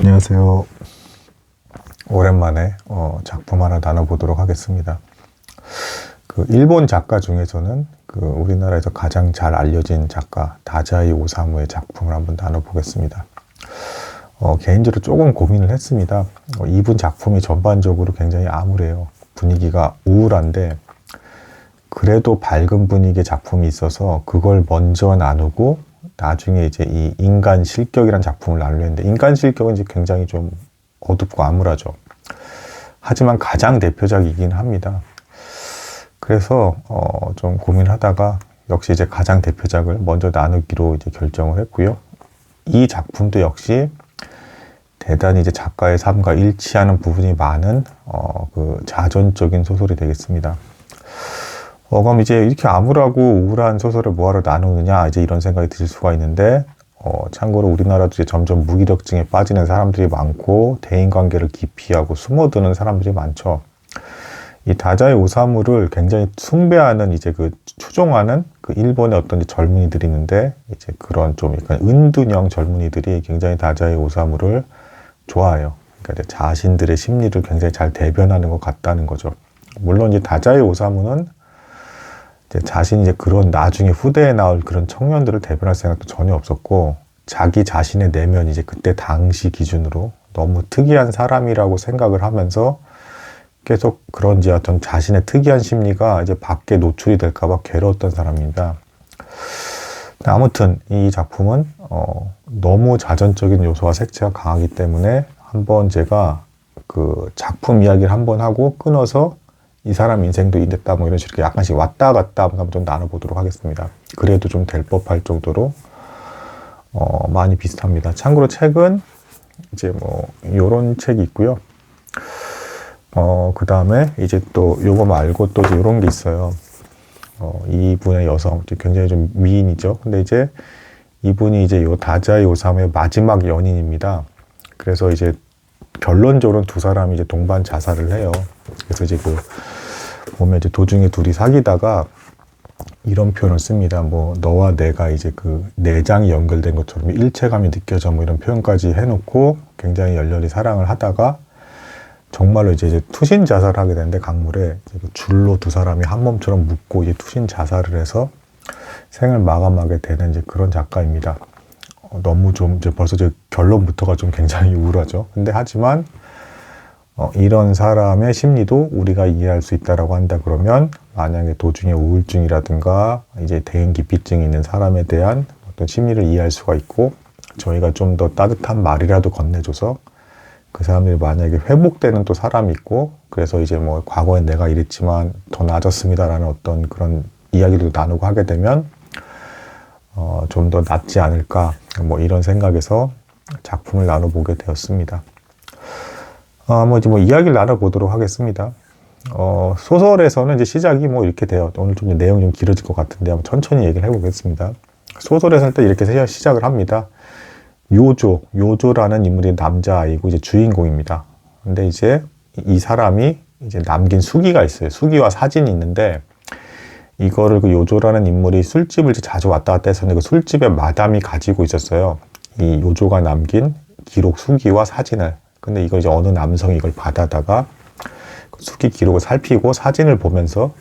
안녕하세요. 오랜만에 작품 하나 나눠보도록 하겠습니다. 일본 작가 중에서는 우리나라에서 가장 잘 알려진 작가 다자이 오사무의 작품을 한번 나눠보겠습니다. 개인적으로 조금 고민을 했습니다. 이분 작품이 전반적으로 굉장히 암울해요. 분위기가 우울한데 그래도 밝은 분위기의 작품이 있어서 그걸 먼저 나누고 나중에 이제 이 인간 실격이라는 작품을 나누려 했는데, 인간 실격은 이제 굉장히 좀 어둡고 암울하죠. 하지만 가장 대표작이긴 합니다. 그래서 좀 고민하다가 역시 이제 가장 대표작을 먼저 나누기로 이제 결정을 했고요. 이 작품도 역시 대단히 이제 작가의 삶과 일치하는 부분이 많은 자전적인 소설이 되겠습니다. 그럼 이제 이렇게 암울하고 우울한 소설을 뭐하러 나누느냐, 이제 이런 생각이 들 수가 있는데, 참고로 우리나라도 이제 점점 무기력증에 빠지는 사람들이 많고, 대인관계를 기피하고 숨어드는 사람들이 많죠. 이 다자이 오사무를 굉장히 숭배하는, 이제 추종하는 일본의 어떤 젊은이들이 있는데, 이제 그런 좀 약간 은둔형 젊은이들이 굉장히 다자이 오사무를 좋아해요. 그러니까 이제 자신들의 심리를 굉장히 잘 대변하는 것 같다는 거죠. 물론 이제 다자이 오사무는 자신이 이제 그런 나중에 후대에 나올 그런 청년들을 대변할 생각도 전혀 없었고, 자기 자신의 내면이 이제 그때 당시 기준으로 너무 특이한 사람이라고 생각을 하면서 계속 그런지 어떤 자신의 특이한 심리가 이제 밖에 노출이 될까봐 괴로웠던 사람입니다. 아무튼 이 작품은 너무 자전적인 요소와 색채가 강하기 때문에 한번 제가 작품 이야기를 한번 하고 끊어서 이 사람 인생도 이랬다 뭐 이런 식으로 약간씩 왔다 갔다 한번 좀 나눠보도록 하겠습니다. 그래도 좀 될 법할 정도로 많이 비슷합니다. 참고로 책은 이제 뭐 요런 책이 있고요. 그 다음에 이제 또 요거 말고 또 이런 게 있어요. 이분의 여성 굉장히 좀 미인이죠. 근데 이제 이분이 이제 요 다자이 오사무의 마지막 연인입니다. 그래서 이제 결론적으로는 두 사람이 이제 동반 자살을 해요. 그래서 이제 보면 이제 도중에 둘이 사귀다가 이런 표현을 씁니다. 뭐 너와 내가 이제 내장이 연결된 것처럼 일체감이 느껴져, 뭐 이런 표현까지 해놓고 굉장히 열렬히 사랑을 하다가 정말로 이제 투신 자살을 하게 되는데, 강물에 줄로 두 사람이 한 몸처럼 묶고 이제 투신 자살을 해서 생을 마감하게 되는 이제 그런 작가입니다. 너무 좀 이제 벌써 이제 결론부터가 좀 굉장히 우울하죠. 근데 하지만 이런 사람의 심리도 우리가 이해할 수 있다라고 한다 그러면, 만약에 도중에 우울증이라든가 이제 대인기피증이 있는 사람에 대한 어떤 심리를 이해할 수가 있고, 저희가 좀 더 따뜻한 말이라도 건네줘서 그 사람들이 만약에 회복되는 또 사람이 있고, 그래서 이제 뭐 과거에 내가 이랬지만 더 나아졌습니다라는 어떤 그런 이야기도 나누고 하게 되면 좀 더 낫지 않을까, 뭐 이런 생각에서 작품을 나눠보게 되었습니다. 이제 이야기를 나눠보도록 하겠습니다. 소설에서는 이제 시작이 뭐 이렇게 돼요. 오늘 좀 내용이 좀 길어질 것 같은데 한번 천천히 얘기를 해보겠습니다. 소설에서 할 때 이렇게 시작을 합니다. 요조라는 인물이 남자아이고 이제 주인공입니다. 근데 이제 이 사람이 이제 남긴 수기가 있어요. 수기와 사진이 있는데, 이거를 요조라는 인물이 술집을 이제 자주 왔다 갔다 했었는데, 그 술집의 마담이 가지고 있었어요. 이 요조가 남긴 기록 수기와 사진을. 근데 이거 이제 어느 남성이 이걸 받아다가 수기 기록을 살피고 사진을 보면서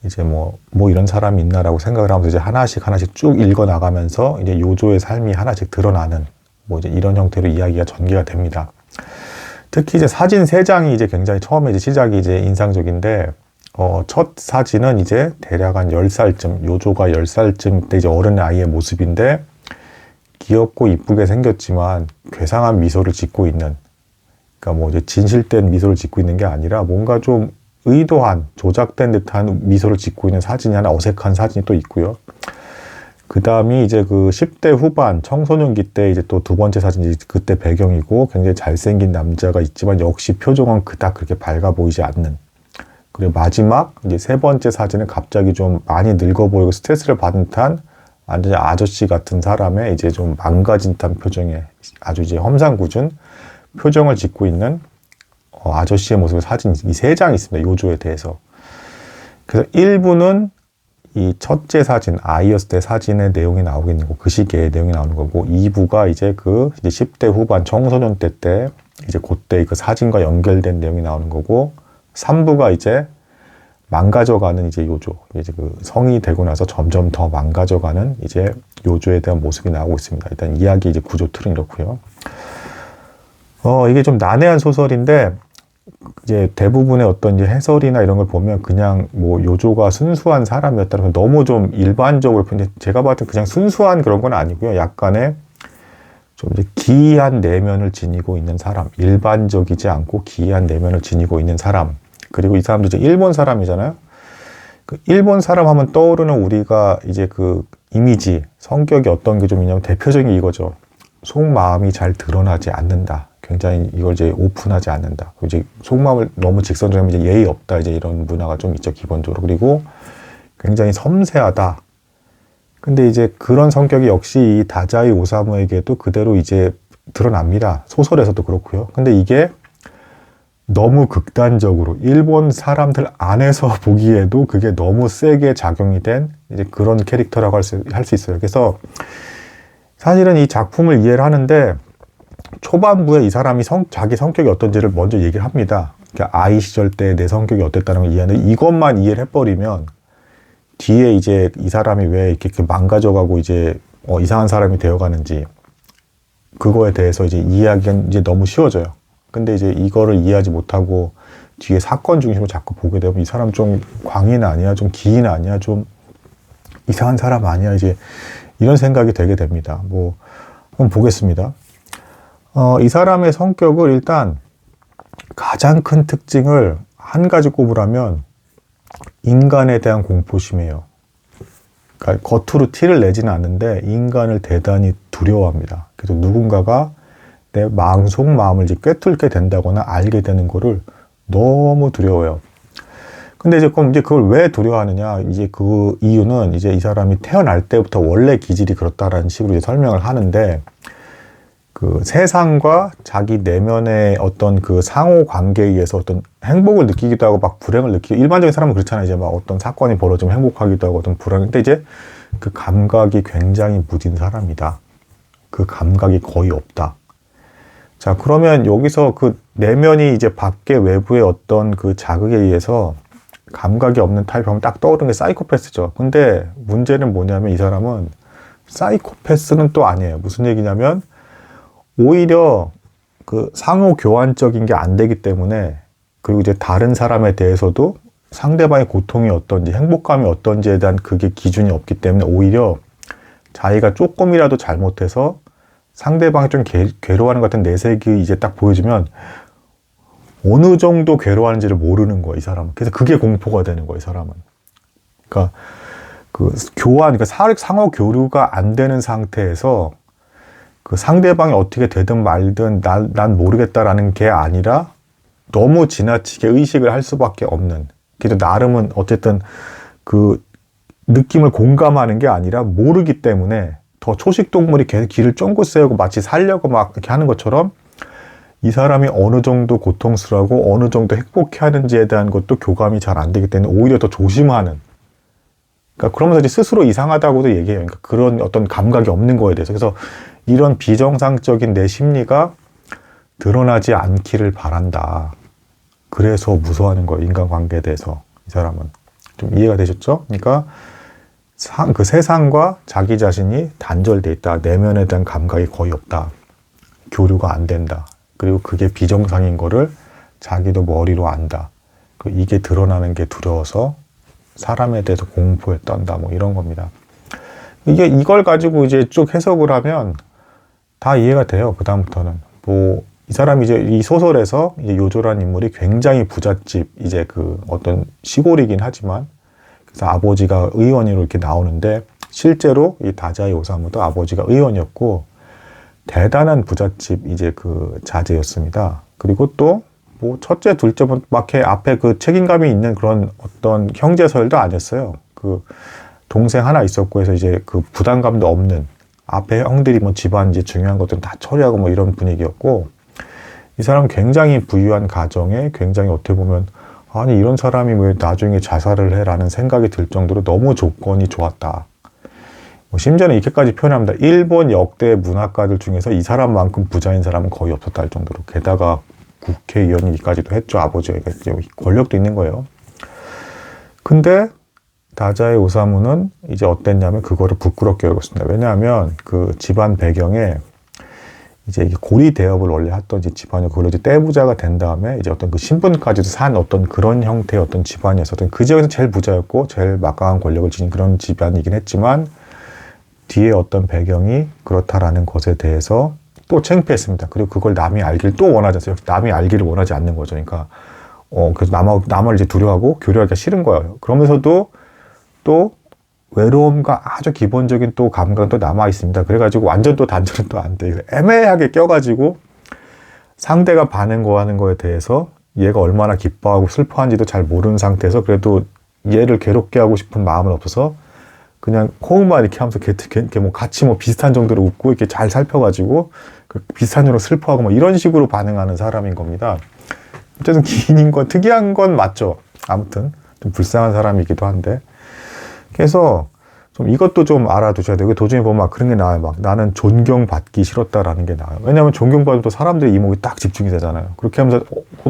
이제 뭐 이런 사람이 있나라고 생각을 하면서 이제 하나씩 쭉 읽어 나가면서 이제 요조의 삶이 하나씩 드러나는 뭐 이제 이런 형태로 이야기가 전개가 됩니다. 특히 이제 사진 3장이 이제 굉장히 처음에 이제 시작이 이제 인상적인데, 첫 사진은 이제 대략 한 10살쯤, 요조가 10살쯤 때 이제 어른 아이의 모습인데, 귀엽고 이쁘게 생겼지만 괴상한 미소를 짓고 있는, 그러니까 뭐 이제 진실된 미소를 짓고 있는 게 아니라 뭔가 좀 의도한, 조작된 듯한 미소를 짓고 있는 사진이 하나, 어색한 사진이 또 있고요. 그 다음이 이제 10대 후반 청소년기 때 이제 또 두 번째 사진이 그때 배경이고, 굉장히 잘생긴 남자가 있지만 역시 표정은 그닥 그렇게 밝아 보이지 않는. 그리고 마지막 이제 세 번째 사진은 갑자기 좀 많이 늙어 보이고 스트레스를 받은 듯한 완전히 아저씨 같은 사람의 이제 좀 망가진 듯한 표정에 아주 이제 험상궂은 표정을 짓고 있는 아저씨의 모습의 사진이 이 3장이 있습니다. 요조에 대해서. 그래서 1부는 이 첫째 사진, 아이였을 때 사진의 내용이 나오겠는 거고, 그 시기의 내용이 나오는 거고, 2부가 이제 이제 10대 후반 청소년 때 이제 그때 그 사진과 연결된 내용이 나오는 거고, 3부가 이제 망가져가는 이제 요조, 이제 그 성이 되고 나서 점점 더 망가져가는 이제 요조에 대한 모습이 나오고 있습니다. 일단 이야기 이제 구조 틀은 이렇고요. 이게 좀 난해한 소설인데, 이제 대부분의 어떤 이제 해설이나 이런 걸 보면 그냥 뭐 요조가 순수한 사람이었다면 너무 좀 일반적으로, 근데 제가 봤을 때 그냥 순수한 그런 건 아니고요. 약간의 좀 이제 기이한 내면을 지니고 있는 사람, 일반적이지 않고 기이한 내면을 지니고 있는 사람. 그리고 이 사람도 이제 일본 사람이잖아요. 그 일본 사람 하면 떠오르는 우리가 이제 그 이미지, 성격이 어떤 게 좀 있냐면 대표적인 게 이거죠. 속마음이 잘 드러나지 않는다. 굉장히 이걸 이제 오픈하지 않는다. 이제 속마음을 너무 직선적으로 이제 예의 없다. 이제 이런 문화가 좀 있죠, 기본적으로. 그리고 굉장히 섬세하다. 근데 이제 그런 성격이 역시 이 다자이 오사무에게도 그대로 이제 드러납니다. 소설에서도 그렇고요. 근데 이게 너무 극단적으로 일본 사람들 안에서 보기에도 그게 너무 세게 작용이 된 이제 그런 캐릭터라고 할 수 있어요. 그래서 사실은 이 작품을 이해를 하는데 초반부에 이 사람이 자기 성격이 어떤지를 먼저 얘기를 합니다. 그러니까 아이 시절 때 내 성격이 어땠다는 걸 이해하는데 이것만 이해를 해버리면 뒤에 이제 이 사람이 왜 이렇게 망가져가고 이제 이상한 사람이 되어가는지 그거에 대해서 이제 이해하기는 이제 너무 쉬워져요. 근데 이제 이거를 이해하지 못하고 뒤에 사건 중심으로 자꾸 보게 되면 이 사람 좀 광인 아니야? 좀 기인 아니야? 좀 이상한 사람 아니야? 이제 이런 생각이 되게 됩니다. 뭐 한번 보겠습니다. 이 사람의 성격을 일단 가장 큰 특징을 한 가지 꼽으라면 인간에 대한 공포심이에요. 그러니까 겉으로 티를 내지는 않는데 인간을 대단히 두려워합니다. 그래서 누군가가 내 속마음을 이제 꿰뚫게 된다거나 알게 되는 거를 너무 두려워해요. 근데 이제 그럼 이제 그걸 왜 두려워하느냐? 이제 그 이유는 이제 이 사람이 태어날 때부터 원래 기질이 그렇다라는 식으로 이제 설명을 하는데 그 세상과 자기 내면의 어떤 그 상호 관계에 의해서 어떤 행복을 느끼기도 하고 막 불행을 느끼고 일반적인 사람은 그렇잖아요. 이제 막 어떤 사건이 벌어지면 행복하기도 하고 어떤 불행. 근데 이제 그 감각이 굉장히 무딘 사람이다. 그 감각이 거의 없다. 자, 그러면 여기서 그 내면이 이제 밖에 외부의 어떤 그 자극에 의해서 감각이 없는 타입 하면 딱 떠오르는 게 사이코패스죠. 근데 문제는 뭐냐면 이 사람은 사이코패스는 또 아니에요. 무슨 얘기냐면 오히려 그 상호 교환적인 게 안 되기 때문에 그리고 이제 다른 사람에 대해서도 상대방의 고통이 어떤지 행복감이 어떤지에 대한 그게 기준이 없기 때문에 오히려 자기가 조금이라도 잘못해서 상대방이 좀 괴로워하는 것 같은 내색이 이제 딱 보여지면 어느 정도 괴로워하는지를 모르는 거야, 이 사람은. 그래서 그게 공포가 되는 거야, 이 사람은. 그러니까 그 그러니까 상호 교류가 안 되는 상태에서 그 상대방이 어떻게 되든 말든 난 모르겠다라는 게 아니라 너무 지나치게 의식을 할 수밖에 없는. 그래도 나름은 어쨌든 그 느낌을 공감하는 게 아니라 모르기 때문에 더 초식동물이 계속 귀를 쫑긋 세우고 마치 살려고 막 이렇게 하는 것처럼 이 사람이 어느 정도 고통스러워하고 어느 정도 행복해하는지에 대한 것도 교감이 잘 안 되기 때문에 오히려 더 조심하는. 그러니까 그러면서 이제 스스로 이상하다고도 얘기해요. 그러니까 그런 어떤 감각이 없는 거에 대해서. 그래서 이런 비정상적인 내 심리가 드러나지 않기를 바란다. 그래서 무서워하는 거예요. 인간관계에 대해서. 이 사람은. 좀 이해가 되셨죠? 그러니까 그 세상과 자기 자신이 단절돼 있다. 내면에 대한 감각이 거의 없다. 교류가 안 된다. 그리고 그게 비정상인 거를 자기도 머리로 안다. 이게 드러나는 게 두려워서 사람에 대해서 공포에 떤다. 뭐 이런 겁니다. 이걸 가지고 이제 쭉 해석을 하면 다 이해가 돼요. 그다음부터는. 뭐, 이 사람이 이제 이 소설에서 이제 요조라는 인물이 굉장히 부잣집, 이제 그 어떤 시골이긴 하지만, 그래서 아버지가 의원으로 이렇게 나오는데, 실제로 이 다자이 오사무도 아버지가 의원이었고, 대단한 부잣집 이제 그 자제였습니다. 그리고 또, 뭐, 첫째, 둘째, 막 앞에 그 책임감이 있는 그런 어떤 형제설도 아니었어요. 그 동생 하나 있었고 해서 이제 그 부담감도 없는, 앞에 형들이 뭐 집안 이제 중요한 것들은 다 처리하고 뭐 이런 분위기였고, 이 사람은 굉장히 부유한 가정에 굉장히 어떻게 보면 아니 이런 사람이 왜 나중에 자살을 해라는 생각이 들 정도로 너무 조건이 좋았다. 뭐 심지어는 이렇게까지 표현합니다. 일본 역대 문학가들 중에서 이 사람만큼 부자인 사람은 거의 없었다 할 정도로. 게다가 국회의원이기까지도 했죠. 아버지가 권력도 있는 거예요. 근데 다자이 오사무는 이제 어땠냐면 그거를 부끄럽게 여겼습니다. 왜냐하면 그 집안 배경에 이제 고리 대업을 원래 했던 집안이 그걸로 이제 떼부자가 된 다음에 이제 어떤 그 신분까지도 산 어떤 그런 형태의 어떤 집안이었었던 그 지역에서 제일 부자였고 제일 막강한 권력을 지닌 그런 집안이긴 했지만 뒤에 어떤 배경이 그렇다라는 것에 대해서 또 창피했습니다. 그리고 그걸 남이 알기를 또 원하지 않았어요. 남이 알기를 원하지 않는 거죠. 그러니까 그래서 남을 이제 두려워하고 교류하기가 싫은 거예요. 그러면서도 또 외로움과 아주 기본적인 또 감각은 또 남아 있습니다. 그래가지고 완전 또 단절은 또 안 돼. 애매하게 껴가지고 상대가 반응 거하는 거에 대해서 얘가 얼마나 기뻐하고 슬퍼한지도 잘 모르는 상태에서 그래도 얘를 괴롭게 하고 싶은 마음은 없어서 그냥 호흡만 이렇게 하면서 걔 뭐 같이 뭐 비슷한 정도로 웃고 이렇게 잘 살펴가지고 그 비슷한 정도로 슬퍼하고 뭐 이런 식으로 반응하는 사람인 겁니다. 어쨌든 기인인 건 특이한 건 맞죠. 아무튼 좀 불쌍한 사람이기도 한데 그래서 좀 이것도 좀 알아두셔야 돼요. 도중에 보면 막 그런 게 나와요. 막 나는 존경받기 싫었다라는 게 나와요. 왜냐하면 존경받으면 또 사람들의 이목이 딱 집중이 되잖아요. 그렇게 하면서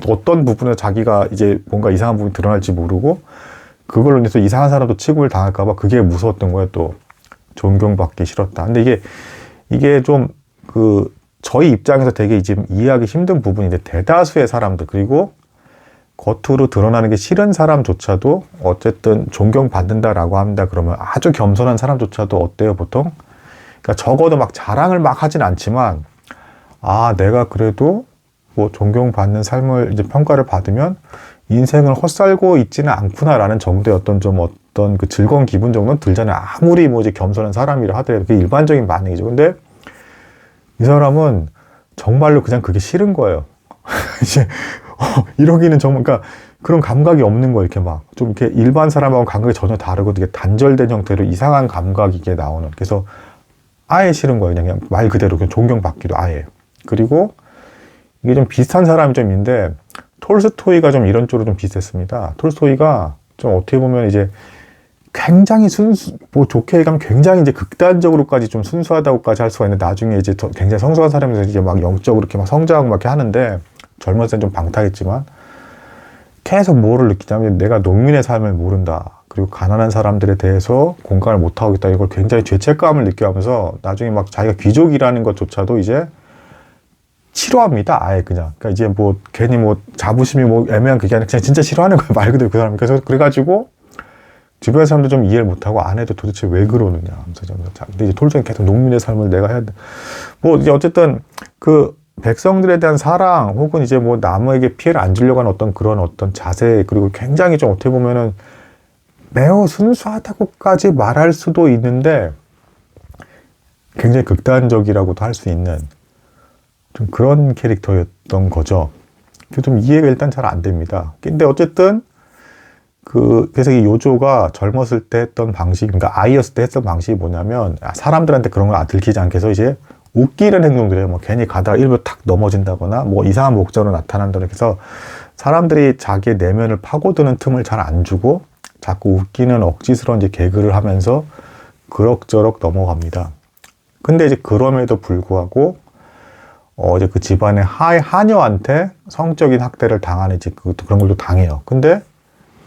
어떤 부분에 자기가 이제 뭔가 이상한 부분이 드러날지 모르고 그걸로 인해서 이상한 사람도 취급을 당할까봐 그게 무서웠던 거예요. 또 존경받기 싫었다. 근데 이게 좀 저희 입장에서 되게 이제 이해하기 힘든 부분인데 대다수의 사람들 그리고 겉으로 드러나는 게 싫은 사람조차도 어쨌든 존경받는다라고 합니다. 그러면 아주 겸손한 사람조차도 어때요, 보통? 그러니까 적어도 막 자랑을 막 하진 않지만, 내가 그래도 뭐 존경받는 삶을 이제 평가를 받으면 인생을 헛살고 있지는 않구나라는 정도의 어떤 그 즐거운 기분 정도는 들잖아요. 아무리 뭐 이제 겸손한 사람이라 하더라도 그게 일반적인 반응이죠. 근데 이 사람은 정말로 그냥 그게 싫은 거예요. 이제 이러기는 정말, 그러니까 그런 감각이 없는 거예요. 이렇게 막 좀 이렇게 일반 사람하고 감각이 전혀 다르고 되게 단절된 형태로 이상한 감각이 이게 나오는. 그래서 아예 싫은 거예요. 그냥 말 그대로 그냥 존경받기도 아예. 그리고 이게 좀 비슷한 사람이 좀 있는데 톨스토이가 좀 이런 쪽으로 좀 비슷했습니다. 톨스토이가 좀 어떻게 보면 이제 굉장히 뭐 좋게 얘기하면 굉장히 이제 극단적으로까지 좀 순수하다고까지 할 수가 있는데 나중에 이제 굉장히 성숙한 사람에서 이제 막 영적으로 이렇게 막 성장하고 막 이렇게 하는데 젊었을 땐 좀 방탕했지만 계속 뭐를 느끼냐면 내가 농민의 삶을 모른다. 그리고 가난한 사람들에 대해서 공감을 못하고 있다. 이걸 굉장히 죄책감을 느껴하면서 나중에 막 자기가 귀족이라는 것조차도 이제 싫어합니다. 아예 그냥. 그러니까 이제 뭐 괜히 뭐 자부심이 뭐 애매한 그게 아니라 그냥 진짜 싫어하는 거예요. 말 그대로 그 사람이. 그래가지고 주변 사람들 좀 이해를 못하고 아내도 도대체 왜 그러느냐. 근데 이제 톨스토이는 계속 농민의 삶을 내가 해야 돼. 뭐 이제 어쨌든 그 백성들에 대한 사랑 혹은 이제 뭐 남에게 피해를 안 주려고 하는 그런 어떤 자세 그리고 굉장히 좀 어떻게 보면은 매우 순수하다고까지 말할 수도 있는데 굉장히 극단적이라고도 할 수 있는 좀 그런 캐릭터였던 거죠. 좀 이해가 일단 잘 안 됩니다. 근데 어쨌든 그래서 이 요조가 젊었을 때 했던 방식, 그러니까 아이였을 때 했던 방식이 뭐냐면 사람들한테 그런 걸 들키지 않게 해서 이제 웃기는 행동들이에요. 뭐 괜히 가다가 일부러 탁 넘어진다거나 뭐 이상한 목적으로 나타난다거나 해서 사람들이 자기의 내면을 파고드는 틈을 잘 안 주고 자꾸 웃기는 억지스러운 이제 개그를 하면서 그럭저럭 넘어갑니다. 근데 이제 그럼에도 불구하고 이제 그 집안의 하녀한테 성적인 학대를 당하는 이제 그런 걸 또 당해요. 근데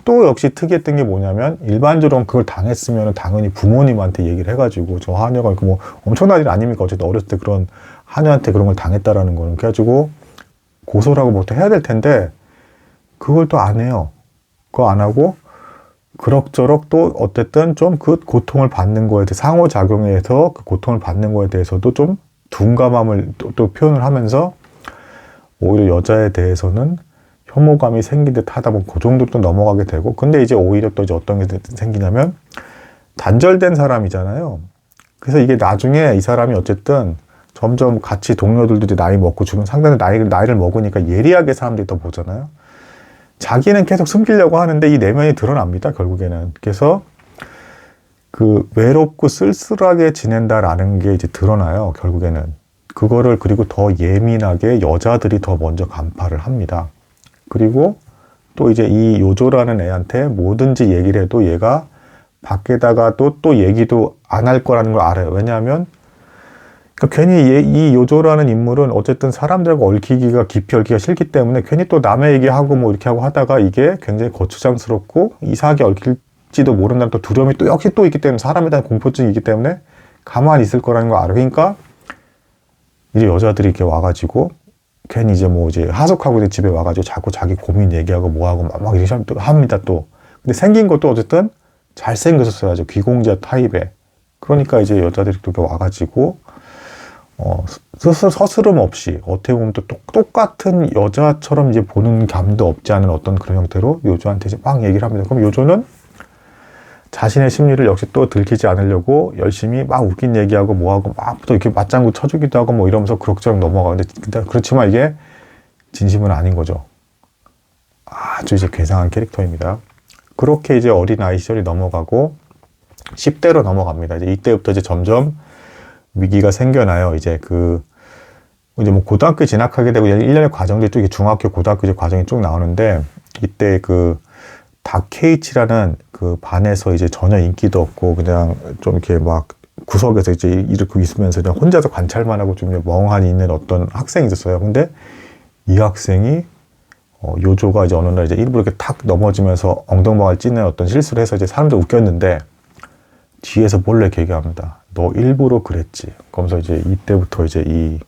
또 역시 특이했던 게 뭐냐면 일반적으로 그걸 당했으면 당연히 부모님한테 얘기를 해가지고 저 하녀가 뭐 엄청난 일 아닙니까? 어쨌든 어렸을 때 그런 하녀한테 그런 걸 당했다라는 거는 그래가지고 고소를 하고 뭐또 해야 될 텐데 그걸 또 안 해요. 그거 안 하고 그럭저럭 또 어쨌든 좀 그 고통을 받는 거에 대해 상호작용해서 그 고통을 받는 거에 대해서도 좀 둔감함을 또 표현을 하면서 오히려 여자에 대해서는 혐오감이 생긴 듯 하다 보면 그 정도로 또 넘어가게 되고 근데 이제 오히려 또 이제 어떤 게 생기냐면 단절된 사람이잖아요. 그래서 이게 나중에 이 사람이 어쨌든 점점 같이 동료들도 이제 나이 먹고 주변 상대는 나이를 먹으니까 예리하게 사람들이 또 보잖아요. 자기는 계속 숨기려고 하는데 이 내면이 드러납니다. 결국에는. 그래서 그 외롭고 쓸쓸하게 지낸다라는 게 이제 드러나요. 결국에는. 그거를 그리고 더 예민하게 여자들이 더 먼저 간파를 합니다. 그리고 또 이제 이 요조라는 애한테 뭐든지 얘기를 해도 얘가 밖에다가도 또 얘기도 안 할 거라는 걸 알아요. 왜냐하면 그러니까 괜히 이 요조라는 인물은 어쨌든 사람들하고 깊이 얽히기가 싫기 때문에 괜히 또 남의 얘기하고 뭐 이렇게 하고 하다가 이게 굉장히 거추장스럽고 이상하게 얽힐지도 모른다는 또 두려움이 또 역시 또 있기 때문에 사람에 대한 공포증이 있기 때문에 가만히 있을 거라는 걸 알아요. 그러니까 이제 여자들이 이렇게 와가지고 괜히 이제 뭐 이제 하숙하고 이제 집에 와가지고 자꾸 자기 고민 얘기하고 뭐하고 막 이렇게 합니다 또. 근데 생긴 것도 어쨌든 잘생겼었어야죠. 귀공자 타입에. 그러니까 이제 여자들이 또 와가지고 서스름 없이 어떻게 보면 또 똑같은 여자처럼 이제 보는 감도 없지 않은 어떤 그런 형태로 요조한테 이제 막 얘기를 합니다. 그럼 요조는 자신의 심리를 역시 또 들키지 않으려고 열심히 막 웃긴 얘기하고 뭐하고 막 또 이렇게 맞장구 쳐주기도 하고 뭐 이러면서 그럭저럭 넘어가는데 그렇지만 이게 진심은 아닌 거죠. 아주 이제 괴상한 캐릭터입니다. 그렇게 이제 어린아이 시절이 넘어가고 10대로 넘어갑니다. 이제 이때부터 이제 점점 위기가 생겨나요. 이제 이제 뭐 고등학교 진학하게 되고 1년의 과정들이 또 중학교, 고등학교 이제 과정이 쭉 나오는데 이때 다케이치라는 반에서 이제 전혀 인기도 없고 그냥 좀 이렇게 막 구석에서 이제 이렇게 있으면서 그냥 혼자서 관찰만 하고 좀 멍하니 있는 어떤 학생이 있었어요. 근데 이 학생이 요조가 이제 어느 날 이제 일부러 이렇게 탁 넘어지면서 엉덩방아를 찢는 어떤 실수를 해서 이제 사람들 웃겼는데 뒤에서 몰래 이렇게 얘기합니다. 너 일부러 그랬지. 그러면서 이제 이때부터 이제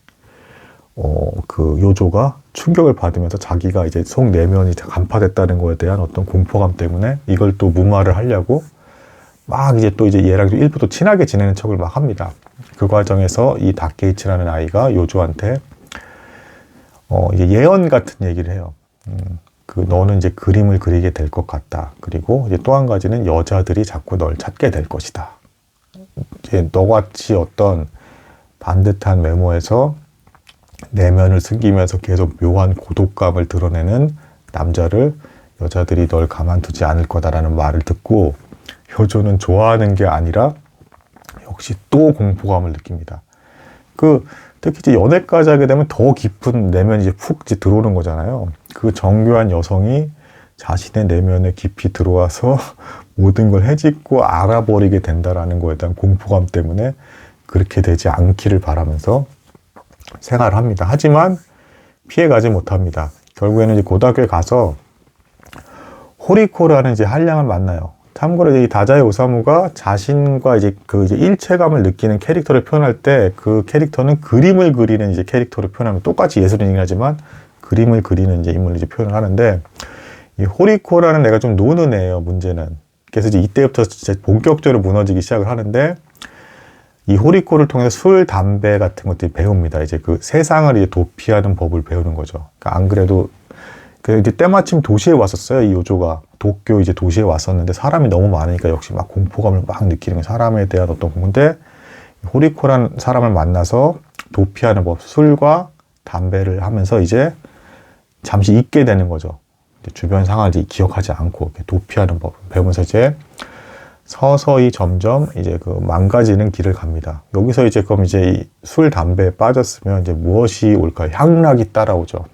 요조가 충격을 받으면서 자기가 이제 속 내면이 간파됐다는 거에 대한 어떤 공포감 때문에 이걸 또 무마를 하려고 막 이제 또 이제 얘랑 일부 또 친하게 지내는 척을 막 합니다. 그 과정에서 이 다케이치라는 아이가 요조한테 이제 예언 같은 얘기를 해요. 너는 이제 그림을 그리게 될 것 같다. 그리고 이제 또 한 가지는 여자들이 자꾸 널 찾게 될 것이다. 이제 너같이 어떤 반듯한 외모에서 내면을 숨기면서 계속 묘한 고독감을 드러내는 남자를 여자들이 널 가만두지 않을 거다라는 말을 듣고 요조는 좋아하는 게 아니라 역시 또 공포감을 느낍니다. 특히 이제 연애까지 하게 되면 더 깊은 내면이 이제 푹 이제 들어오는 거잖아요. 그 정교한 여성이 자신의 내면에 깊이 들어와서 모든 걸 헤집고 알아버리게 된다라는 거에 대한 공포감 때문에 그렇게 되지 않기를 바라면서 생활을 합니다. 하지만 피해가지 못합니다. 결국에는 이제 고등학교에 가서 호리코라는 이제 한량을 만나요. 참고로 이 다자이 오사무가 자신과 이제 이제 일체감을 느끼는 캐릭터를 표현할 때 그 캐릭터는 그림을 그리는 이제 캐릭터로 표현하면 똑같이 예술인이긴 하지만 그림을 그리는 이제 인물을 이제 표현을 하는데 이 호리코라는 애가 좀 노는 애예요, 문제는. 그래서 이제 이때부터 진짜 본격적으로 무너지기 시작을 하는데 이 호리코를 통해서 술, 담배 같은 것들이 배웁니다. 이제 세상을 이제 도피하는 법을 배우는 거죠. 그러니까 안 그래도 이제 때마침 도시에 왔었어요. 이 요조가 도쿄 이제 도시에 왔었는데 사람이 너무 많으니까 역시 막 공포감을 막 느끼는 거예요. 사람에 대한 어떤 공포인데 호리코라는 사람을 만나서 도피하는 법, 술과 담배를 하면서 이제 잠시 잊게 되는 거죠. 주변 상황을 이제 기억하지 않고 이렇게 도피하는 법 배우면서 이제 서서히 점점 이제 망가지는 길을 갑니다. 여기서 이제 그럼 이제 술, 담배에 빠졌으면 이제 무엇이 올까요? 향락이 따라오죠.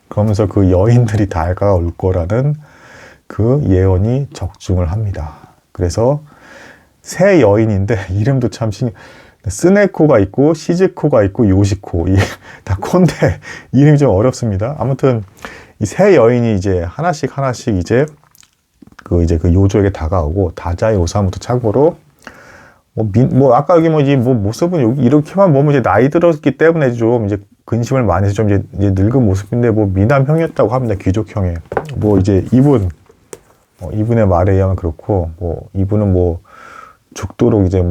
그러면서 그 여인들이 다가올 거라는 그 예언이 적중을 합니다. 그래서 세 여인인데 이름도 참 스네코가 있고 시즈코가 있고 요시코 다 콘데 이름이 좀 어렵습니다. 아무튼 이 세 여인이 이제 하나씩 이제 그 요조에게 다가오고 다자이 오사무도 참고로 아까 여기 모습은 여기 이렇게만 보면 이제 나이 들었기 때문에 좀 이제 근심을 많이 해서 좀 이제 늙은 모습인데 미남형이었다고 합니다. 귀족형에. 이제 이분의 말에 의하면 그렇고 이분은 죽도록 이제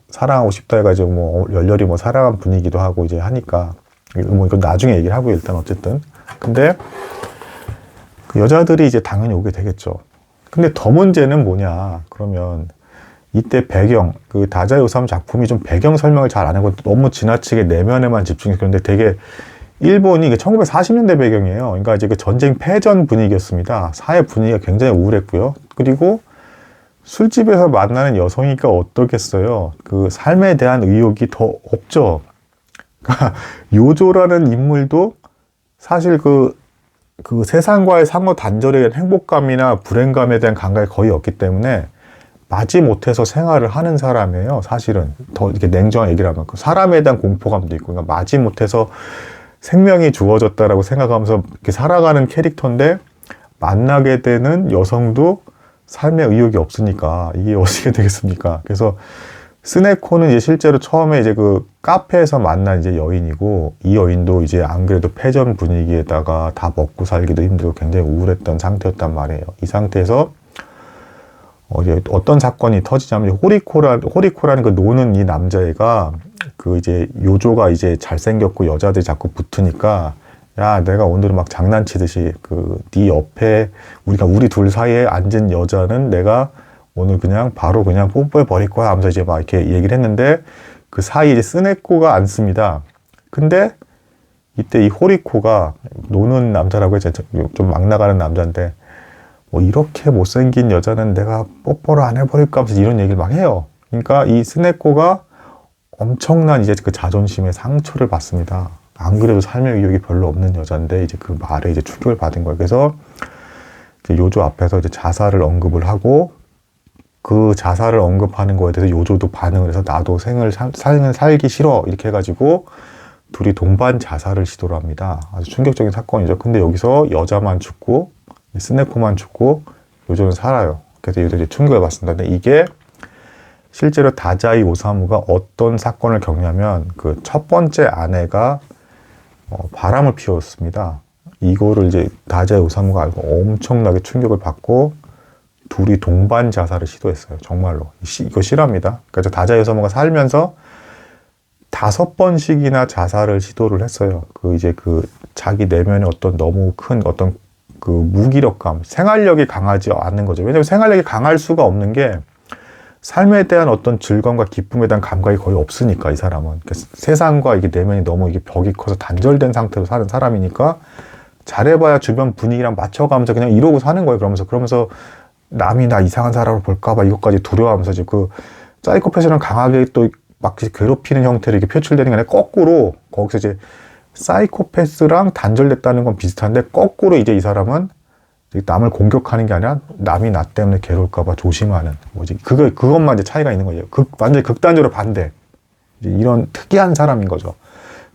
사랑하고 싶다 해가지고 열렬히 사랑한 분이기도 하고 이제 하니까 이건 나중에 얘기를 하고 일단 어쨌든 근데 그 여자들이 이제 당연히 오게 되겠죠. 근데 더 문제는 뭐냐 그러면 이때 배경 다자이 오사무 작품이 좀 배경 설명을 잘 안 하고 너무 지나치게 내면에만 집중해서 그런데 되게 일본이 1940년대 배경이에요. 그러니까 이제 전쟁 패전 분위기였습니다. 사회 분위기가 굉장히 우울했고요. 그리고 술집에서 만나는 여성이니까 어떻겠어요? 삶에 대한 의욕이 더 없죠. 그러니까 요조라는 인물도 사실 그 세상과의 상호 단절에 대한 행복감이나 불행감에 대한 감각이 거의 없기 때문에 마지 못해서 생활을 하는 사람이에요. 사실은 더 이렇게 냉정하게 얘기를 하면 그 사람에 대한 공포감도 있고, 그러니까 마지 못해서 생명이 주어졌다라고 생각하면서 이렇게 살아가는 캐릭터인데, 만나게 되는 여성도 삶의 의욕이 없으니까 이게 어떻게 되겠습니까? 그래서 스네코는 이제 실제로 처음에 이제 그 카페에서 만난 이제 여인이고, 이 여인도 이제 안 그래도 패전 분위기에다가 다 먹고 살기도 힘들고 굉장히 우울했던 상태였단 말이에요. 이 상태에서 이제 어떤 사건이 터지냐면, 호리코라는 그 노는 이 남자애가 그 이제 요조가 이제 잘생겼고 여자들이 자꾸 붙으니까, 야, 내가 오늘은 막 장난치듯이 그 네 옆에 우리 둘 사이에 앉은 여자는 내가 오늘 그냥 바로 그냥 뽀뽀해 버릴 거야 하면서 이제 막 이렇게 얘기를 했는데, 그 사이에 이제 스네코가 앉습니다. 근데 이때 이 호리코가 노는 남자라고 해서 좀 막 나가는 남자인데, 뭐 이렇게 못생긴 여자는 내가 뽀뽀를 안 해버릴까 하면서 이런 얘기를 막 해요. 그러니까 이 스네코가 엄청난 이제 그 자존심의 상처를 받습니다. 안 그래도 삶의 의욕이 별로 없는 여잔데 이제 그 말에 이제 충격을 받은 거예요. 그래서 이제 요조 앞에서 이제 자살을 언급을 하고, 그 자살을 언급하는 거에 대해서 요조도 반응을 해서 나도 생을 살기 싫어 이렇게 해가지고 둘이 동반 자살을 시도를 합니다. 아주 충격적인 사건이죠. 근데 여기서 여자만 죽고 스네코만 죽고 요조는 살아요. 그래서 요조 이제 충격을 받습니다. 근데 이게 실제로 다자이 오사무가 어떤 사건을 겪냐면, 그 첫 번째 아내가 바람을 피웠습니다. 이거를 이제 다자이 오사무가 알고 엄청나게 충격을 받고 둘이 동반 자살을 시도했어요. 정말로 이거 실화입니다. 그러니까 다자이 오사무가 살면서 5번씩이나 자살을 시도를 했어요. 그 이제 그 자기 내면에 어떤 너무 큰 어떤 그 무기력감, 생활력이 강하지 않는 거죠. 왜냐하면 생활력이 강할 수가 없는 게 삶에 대한 어떤 즐거움과 기쁨에 대한 감각이 거의 없으니까, 이 사람은. 그러니까 세상과 이게 내면이 너무 이게 벽이 커서 단절된 상태로 사는 사람이니까, 잘해봐야 주변 분위기랑 맞춰가면서 그냥 이러고 사는 거예요. 그러면서 남이 나 이상한 사람으로 볼까봐 이것까지 두려워하면서 이제 그 사이코패스는 강하게 또 막 괴롭히는 형태로 이렇게 표출되는 게 아니라 거꾸로, 거기서 이제 사이코패스랑 단절됐다는 건 비슷한데, 거꾸로 이제 이 사람은 남을 공격하는 게 아니라 남이 나 때문에 괴로울까봐 조심하는, 그것만 이제 차이가 있는 거예요. 완전히 극단적으로 반대. 이제 이런 특이한 사람인 거죠.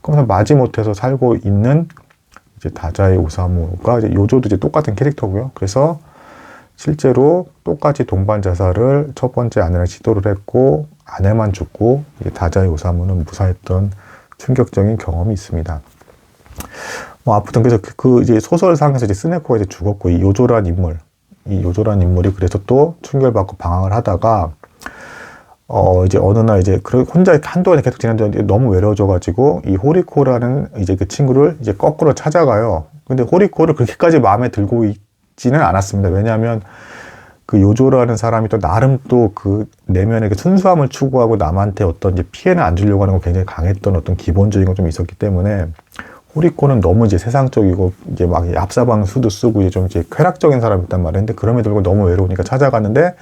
그러면서 마지못해서 살고 있는 이제 다자이 오사무가 이제 요조도 이제 똑같은 캐릭터고요. 그래서 실제로 똑같이 동반 자살을 첫 번째 아내랑 시도를 했고, 아내만 죽고 이제 다자이 오사무는 무사했던 충격적인 경험이 있습니다. 뭐 아무튼 그래서 그 이제 소설상에서 이제 스네코가 이제 죽었고, 이 요조란 인물이 그래서 또 충격을 받고 방황을 하다가 이제 어느 날 이제 혼자 한동안 계속 지냈는데 너무 외로워져가지고 이 호리코라는 이제 그 친구를 이제 거꾸로 찾아가요. 근데 호리코를 그렇게까지 마음에 들고 있지는 않았습니다. 왜냐하면 그 요조라는 사람이 또 나름 또 그 내면의 그 순수함을 추구하고 남한테 어떤 이제 피해는 안 주려고 하는 거 굉장히 강했던 어떤 기본적인 거 좀 있었기 때문에, 호리코는 너무 이제 세상적이고 이제 막 얍사방 수도 쓰고 이제 좀 이제 쾌락적인 사람이었단 말이에요. 근데 그럼에도 불구하고 너무 외로우니까 찾아갔는데,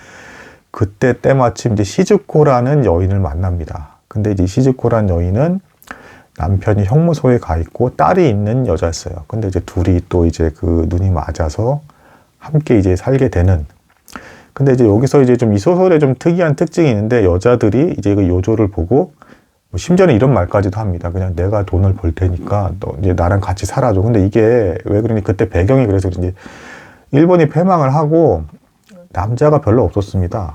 그때 때마침 이제 시즈코라는 여인을 만납니다. 근데 이제 시즈코라는 여인은 남편이 형무소에 가 있고 딸이 있는 여자였어요. 근데 이제 둘이 또 이제 그 눈이 맞아서 함께 이제 살게 되는. 근데 이제 여기서 이제 좀 이 소설에 좀 특이한 특징이 있는데, 여자들이 이제 그 요조를 보고 심지어는 이런 말까지도 합니다. 그냥 내가 돈을 벌 테니까 너 이제 나랑 같이 살아줘. 근데 이게 왜 그러니, 그때 배경이 그래서 이제 일본이 패망을 하고 남자가 별로